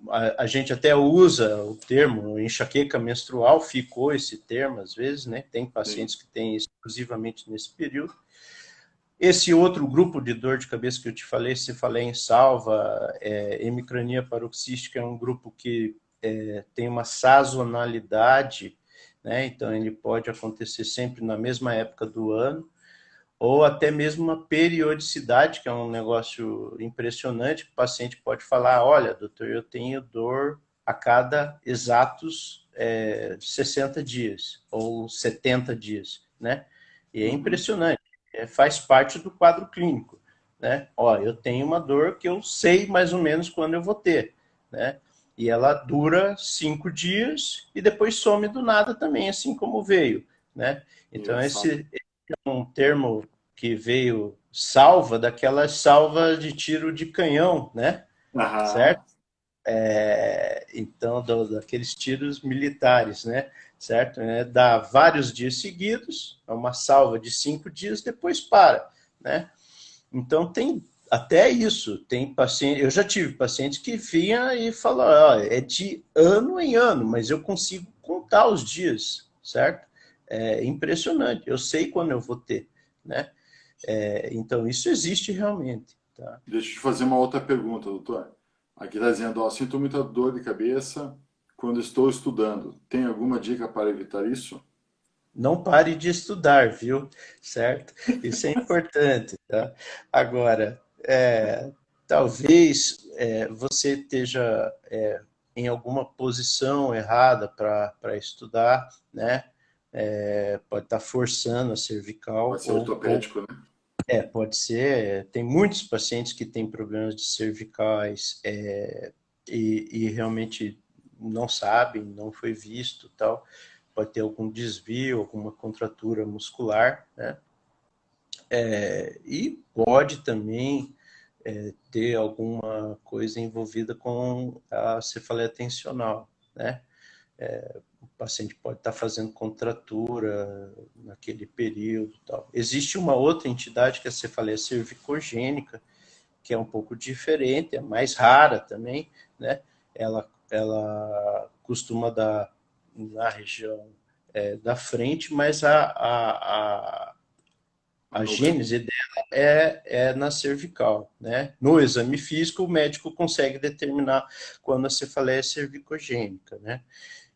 a gente até usa o termo enxaqueca menstrual, ficou esse termo às vezes, né? Tem Sim. pacientes que têm exclusivamente nesse período. Esse outro grupo de dor de cabeça que eu te falei, se falei em salva, hemicrania paroxística, é um grupo que tem uma sazonalidade, né? Então ele pode acontecer sempre na mesma época do ano, ou até mesmo uma periodicidade, que é um negócio impressionante, que o paciente pode falar, olha, doutor, eu tenho dor a cada exatos 60 dias, ou 70 dias, né? E é Uhum. impressionante, faz parte do quadro clínico, né? Ó, eu tenho uma dor que eu sei mais ou menos quando eu vou ter, né? E ela dura 5 dias e depois some do nada também, assim como veio, né? Então, Engraçado. esse é um termo que veio salva daquelas salvas de tiro de canhão, né? Certo? Aham. Então, daqueles tiros militares, né? Certo? Dá vários dias seguidos, é uma salva de 5 dias, depois para, né? Então, tem até isso. Tem paciente, eu já tive pacientes que vinham e falaram, ó, é de ano em ano, mas eu consigo contar os dias, certo? É impressionante, eu sei quando eu vou ter, né? Então, isso existe realmente, tá? Deixa eu te fazer uma outra pergunta, doutor. Aqui está dizendo, ó, sinto muita dor de cabeça quando estou estudando. Tem alguma dica para evitar isso? Não pare de estudar, viu? Certo? Isso é importante, tá? Agora, talvez você esteja em alguma posição errada para estudar, né? Pode estar forçando a cervical, Pode ser ortopédico, né? pode ser. Tem muitos pacientes que têm problemas de cervicais e realmente não sabem, não foi visto, tal. Pode ter algum desvio, alguma contratura muscular, né? E pode também ter alguma coisa envolvida com a cefaleia tensional, né? O paciente pode estar fazendo contratura naquele período, tal. Existe uma outra entidade que é a cefaleia cervicogênica, que é um pouco diferente, é mais rara também, né? Ela costuma dar na região da frente, mas a Núcleo. gênese dela é na cervical, né? No exame físico, o médico consegue determinar quando a cefaleia é cervicogênica, né?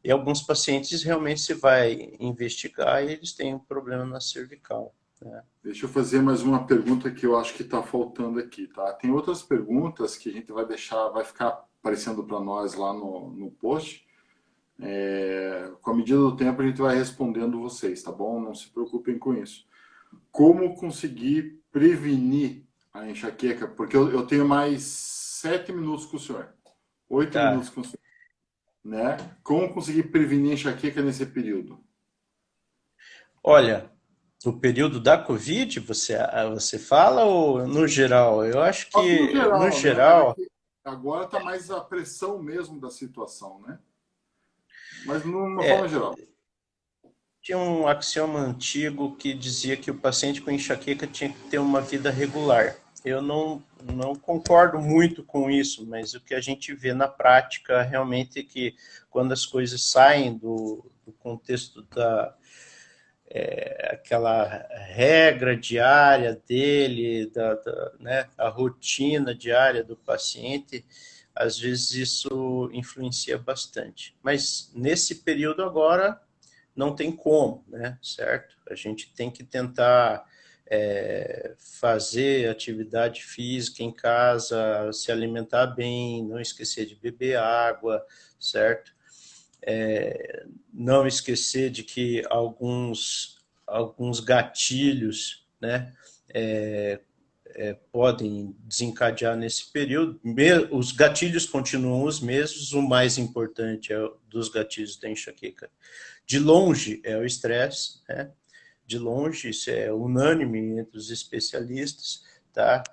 E alguns pacientes realmente se vai investigar e eles têm um problema na cervical, né? Deixa eu fazer mais uma pergunta que eu acho que está faltando aqui, tá? Tem outras perguntas que a gente vai deixar, vai ficar aparecendo para nós lá no post. Com a medida do tempo a gente vai respondendo vocês, tá bom? Não se preocupem com isso. Como conseguir prevenir a enxaqueca? Porque eu tenho mais 7 minutos com o senhor, 8 minutos Tá. com o senhor, né? Como conseguir prevenir a enxaqueca nesse período? Olha, o período da Covid, você fala ou no geral? Eu acho Só que no que no geral, né? É geral que agora está mais a pressão mesmo da situação, né? Mas numa forma geral. tinha um axioma antigo que dizia que o paciente com enxaqueca tinha que ter uma vida regular. Eu não concordo muito com isso, mas o que a gente vê na prática realmente é que quando as coisas saem do contexto aquela regra diária dele, né, a rotina diária do paciente, às vezes isso influencia bastante. Mas nesse período agora não tem como, né, certo? A gente tem que tentar fazer atividade física em casa, se alimentar bem, não esquecer de beber água, certo? Não esquecer de que alguns gatilhos, né, podem desencadear nesse período. Os gatilhos continuam os mesmos, o mais importante é dos gatilhos da enxaqueca. De longe é o estresse, né? De longe, isso é unânime entre os especialistas, tá?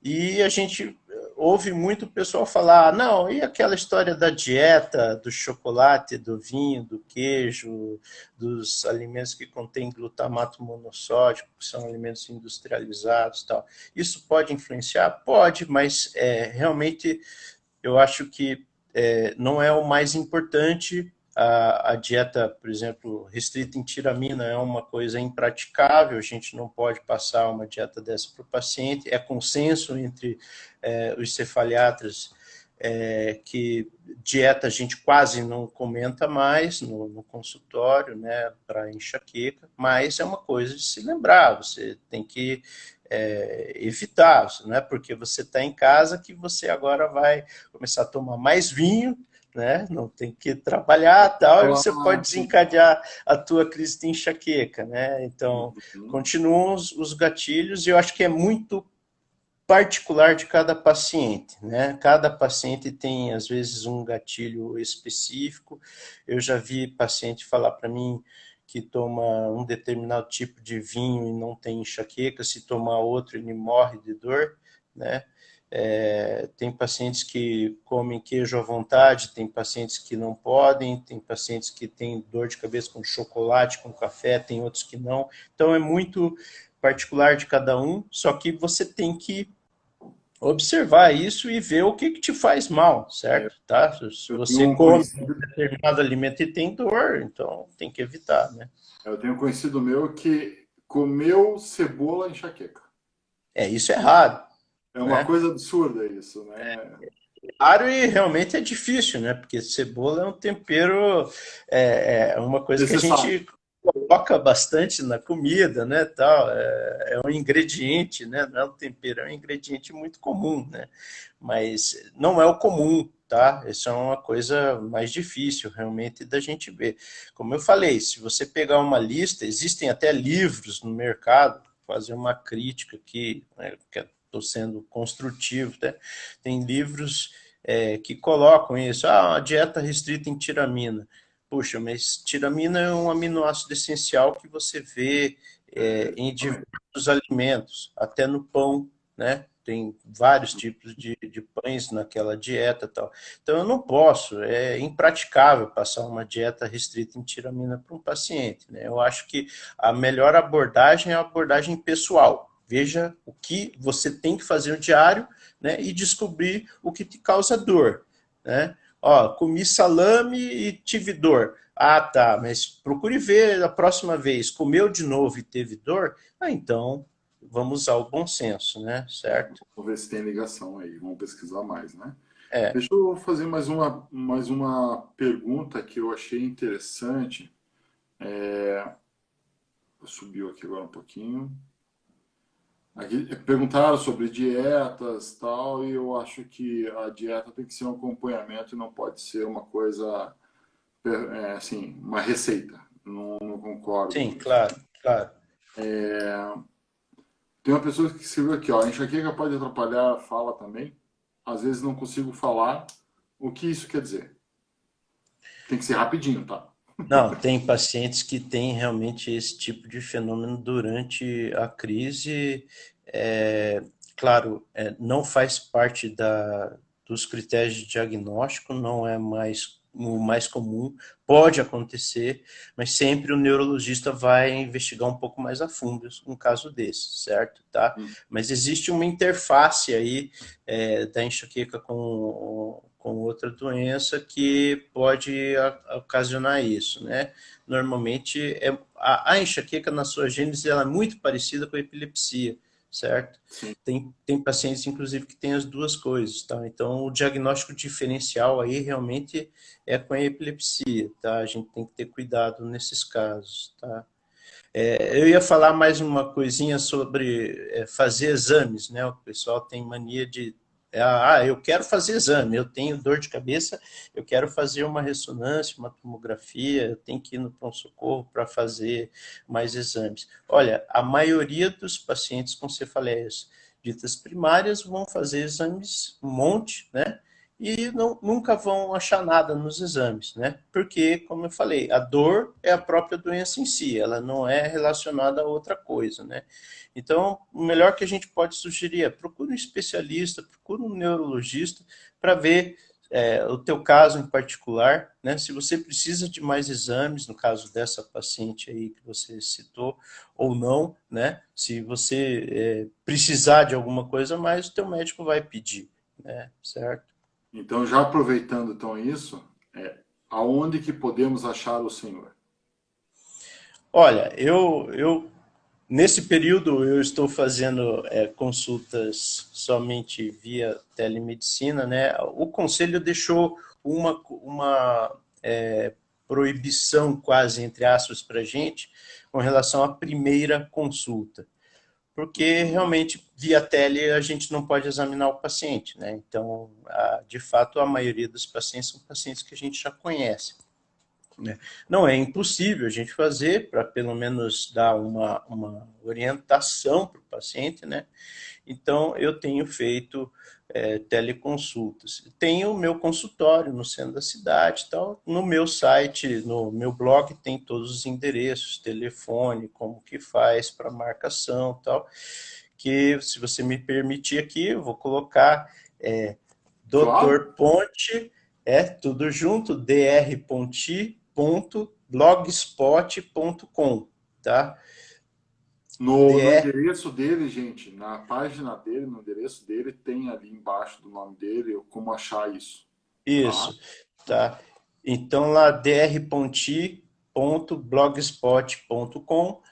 E a gente ouve muito o pessoal falar, ah, não, e aquela história da dieta, do chocolate, do vinho, do queijo, dos alimentos que contêm glutamato monossódico, que são alimentos industrializados, tal. Isso pode influenciar? Pode, mas realmente eu acho que não é o mais importante. A dieta, por exemplo, restrita em tiramina é uma coisa impraticável, a gente não pode passar uma dieta dessa para o paciente. É consenso entre os cefaliatras que dieta a gente quase não comenta mais no consultório, né, para enxaqueca, mas é uma coisa de se lembrar, você tem que evitar, não é porque você está em casa que você agora vai começar a tomar mais vinho, né? Não tem que trabalhar tal, e você pode Ah, sim. desencadear a tua crise de enxaqueca, né? Então, Uhum. continuam os gatilhos, e eu acho que é muito particular de cada paciente, né? Cada paciente tem, às vezes, um gatilho específico. Eu já vi paciente falar para mim que toma um determinado tipo de vinho e não tem enxaqueca, se tomar outro ele morre de dor, né? Tem pacientes que comem queijo à vontade, tem pacientes que não podem, tem pacientes que têm dor de cabeça com chocolate, com café, tem outros que não. Então, é muito particular de cada um, só que você tem que observar isso e ver o que te faz mal, É, certo? Tá? Se eu tenho você um come um conhecido, determinado alimento e tem dor, então tem que evitar, né? eu tenho um conhecido meu que comeu cebola enxaqueca. Isso é raro, É uma né? coisa absurda isso, né? Raro e realmente é difícil, né? Porque cebola é um tempero, é uma coisa que a Necessário. gente coloca bastante na comida, né? Tal, é um ingrediente, né? Não é um tempero, é um ingrediente muito comum, né? Mas não é o comum, tá? Isso é uma coisa mais difícil realmente da gente ver. Como eu falei, se você pegar uma lista, existem até livros no mercado, fazer uma crítica aqui, né, que estou sendo construtivo, né? Tem livros que colocam isso, uma dieta restrita em tiramina. Puxa, mas tiramina é um aminoácido essencial que você vê em Exatamente. diversos alimentos, até no pão, né? Tem vários tipos de pães naquela dieta e tal. Então eu não posso, é impraticável passar uma dieta restrita em tiramina para um paciente, né? Eu acho que a melhor abordagem é a abordagem pessoal. Veja o que você tem que fazer no diário, né, e descobrir o que te causa dor, né? Ó, comi salame e tive dor. Ah, tá, mas procure ver a próxima vez. Comeu de novo e teve dor? Ah, então vamos usar o bom senso, né? Certo? Vamos ver se tem ligação aí. Vamos pesquisar mais, né? É. Deixa eu fazer mais uma pergunta que eu achei interessante. Subiu aqui agora um pouquinho. Aqui, perguntaram sobre dietas tal, e eu acho que a dieta tem que ser um acompanhamento e não pode ser uma coisa, assim, uma receita. Não concordo Sim, com isso. claro, claro. Tem uma pessoa que escreveu aqui, ó, a enxaqueca pode atrapalhar a fala também. Às vezes não consigo falar. O que isso quer dizer? Tem que ser rapidinho, tá? Não, tem pacientes que têm realmente esse tipo de fenômeno durante a crise. É, claro, não faz parte dos critérios de diagnóstico, não é mais o mais comum, pode acontecer, mas sempre o neurologista vai investigar um pouco mais a fundo um caso desse, certo? Tá? Hum. Mas existe uma interface aí da enxaqueca com outra doença que pode ocasionar isso, né? Normalmente, a enxaqueca na sua gênese ela é muito parecida com a epilepsia, certo? Sim. Tem pacientes, inclusive, que têm as duas coisas, tá? Então, o diagnóstico diferencial aí realmente é com a epilepsia, tá? A gente tem que ter cuidado nesses casos, tá? Eu ia falar mais uma coisinha sobre fazer exames, né? O pessoal tem mania de eu quero fazer exame, eu tenho dor de cabeça, eu quero fazer uma ressonância, uma tomografia, eu tenho que ir no pronto-socorro para fazer mais exames. Olha, a maioria dos pacientes com cefaleias ditas primárias vão fazer exames, um monte, né? E nunca vão achar nada nos exames, né? Porque, como eu falei, a dor é a própria doença em si, ela não é relacionada a outra coisa, né? Então, o melhor que a gente pode sugerir é procure um especialista, procure um neurologista para ver o teu caso em particular, né? Se você precisa de mais exames, no caso dessa paciente aí que você citou, ou não, né? Se você precisar de alguma coisa a mais, o teu médico vai pedir, né? Certo? Então, já aproveitando então isso, aonde que podemos achar o senhor? Olha, nesse período eu estou fazendo consultas somente via telemedicina, né? O conselho deixou uma proibição quase entre aspas para a gente com relação à primeira consulta, porque realmente via tele a gente não pode examinar o paciente, né? Então, de fato, a maioria dos pacientes são pacientes que a gente já conhece, né? Não é impossível a gente fazer, para pelo menos dar uma orientação para o paciente, né? Então, eu tenho feito teleconsultas. Tenho o meu consultório no centro da cidade, tal. No meu site, no meu blog, tem todos os endereços, telefone, como que faz para marcação, tal, porque, se você me permitir aqui, eu vou colocar Claro. Dr. Ponte, tudo junto, drponte.blogspot.com, tá? No DR, endereço dele, gente, na página dele, no endereço dele, tem ali embaixo do nome dele como achar isso, tá? isso, tá? Então, lá, drponti.blogspot.com.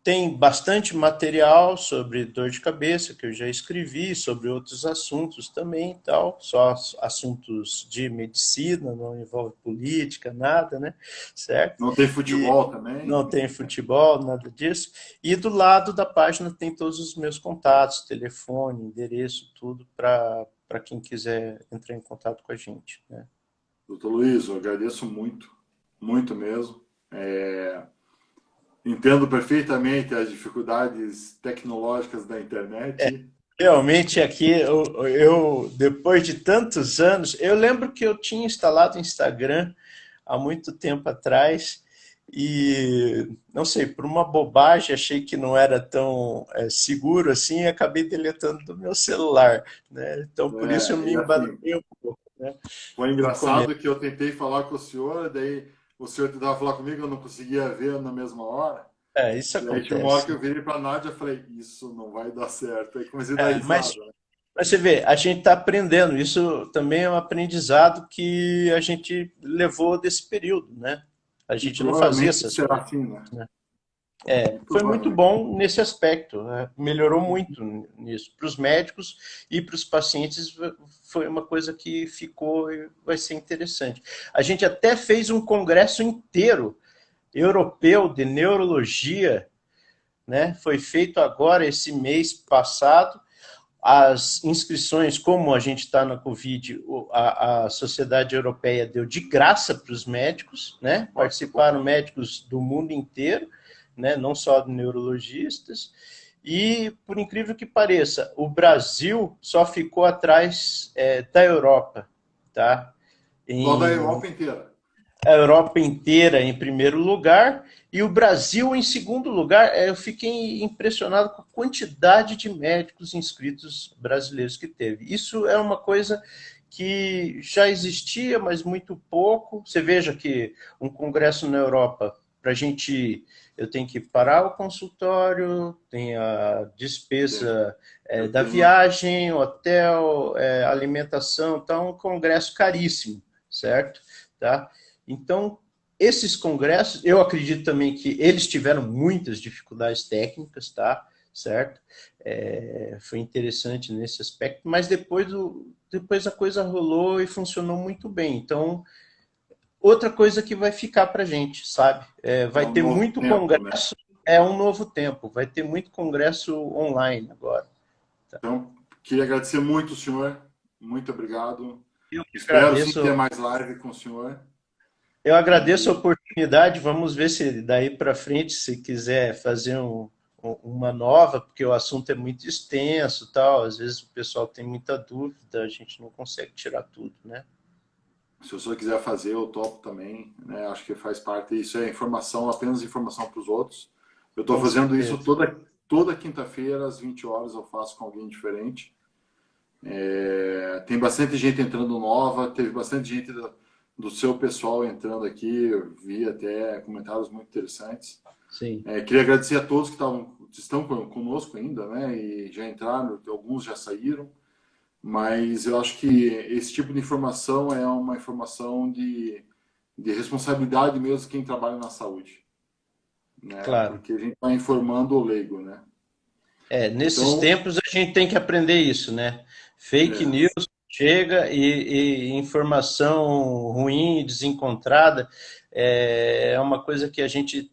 Tem bastante material sobre dor de cabeça que eu já escrevi, sobre outros assuntos também, tal, só assuntos de medicina, não envolve política, nada, né? Certo? Não tem E futebol também? não tem futebol, nada disso. E do lado da página tem todos os meus contatos, telefone, endereço, tudo para quem quiser entrar em contato com a gente, né? Doutor Luiz, eu agradeço muito, muito mesmo. Entendo perfeitamente as dificuldades tecnológicas da internet. Realmente aqui, depois de tantos anos, eu lembro que eu tinha instalado o Instagram há muito tempo atrás e, não sei, por uma bobagem, achei que não era tão seguro assim e acabei deletando do meu celular, né? Então, por isso eu me E embananei assim, um pouco, né, foi no começo. engraçado que eu tentei falar com o senhor, daí o senhor tentava falar comigo, eu não conseguia ver na mesma hora. Isso Daí tinha uma hora que acontece. eu virei para a Nádia e falei, isso não vai dar certo. Aí comecei a dar Mas risada, né? Mas você vê, a gente está aprendendo. Isso também é um aprendizado que a gente levou desse período, né? A E gente não fazia provavelmente essas será coisas, assim, né? né? E Foi muito provavelmente. bom nesse aspecto, né? Melhorou muito nisso. Para os médicos e para os pacientes foi uma coisa que ficou e vai ser interessante. A gente até fez um congresso inteiro europeu de neurologia, né? Foi feito agora esse mês passado. As inscrições, como a gente está na Covid, a Sociedade Europeia deu de graça para os médicos, né? Olha que bom. Participaram médicos do mundo inteiro, né? Não só neurologistas. E, por incrível que pareça, o Brasil só ficou atrás da Europa, tá? Só da Em Europa inteira. a Europa inteira em primeiro lugar e o Brasil em segundo lugar. Eu fiquei impressionado com a quantidade de médicos inscritos brasileiros que teve. Isso é uma coisa que já existia, mas muito pouco. Você veja que um congresso na Europa, para a gente, eu tenho que parar o consultório, tem a Tem. despesa Eu da tenho. viagem, hotel, alimentação, tá um congresso caríssimo, certo? Tá? Então, esses congressos, eu acredito também que eles tiveram muitas dificuldades técnicas, tá? Certo? Foi interessante nesse aspecto, mas depois a coisa rolou e funcionou muito bem. Então, outra coisa que vai ficar para a gente, sabe? É Vai um ter novo muito tempo, né? congresso, é um novo tempo, vai ter muito congresso online agora. Tá? Então, queria agradecer muito o senhor. Muito obrigado. Eu que Espero sim agradeço ter mais live com o senhor. Eu agradeço a E oportunidade. Vamos ver se daí para frente, se quiser fazer uma nova, porque o assunto é muito extenso, tal. Às vezes o pessoal tem muita dúvida, a gente não consegue tirar tudo, né? se o senhor quiser fazer, eu topo também. Né? Acho que faz parte. Isso é informação, apenas informação para os outros. Eu estou Com fazendo isso certeza. toda quinta-feira, às 20 horas, eu faço com alguém diferente. Tem bastante gente entrando nova, teve bastante gente do seu pessoal entrando aqui, eu vi até comentários muito interessantes. Sim, Queria agradecer a todos que estão conosco ainda, né? E já entraram, alguns já saíram, mas eu acho que esse tipo de informação é uma informação de responsabilidade mesmo de quem trabalha na saúde, né? claro. Porque a gente está informando o leigo, né? Nesses Então, tempos a gente tem que aprender isso, né? Fake é, news chega e informação ruim, desencontrada, é uma coisa que a gente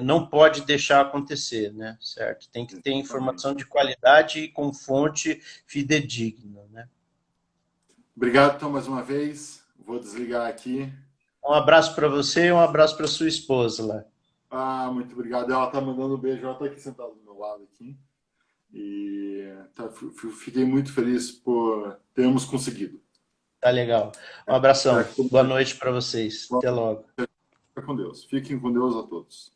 não pode deixar acontecer, né? Certo? Tem que ter informação exatamente. de qualidade e com fonte fidedigna, né? Obrigado, então, mais uma vez. Vou desligar aqui. Um abraço para você e um abraço para sua esposa lá. Ah, muito obrigado. Ela tá mandando um beijo. Ela tá aqui sentada do meu lado aqui. E fiquei muito feliz por termos conseguido. Tá legal. Um abração. Fica Boa noite para vocês. Até logo. com Deus. Fiquem com Deus a todos.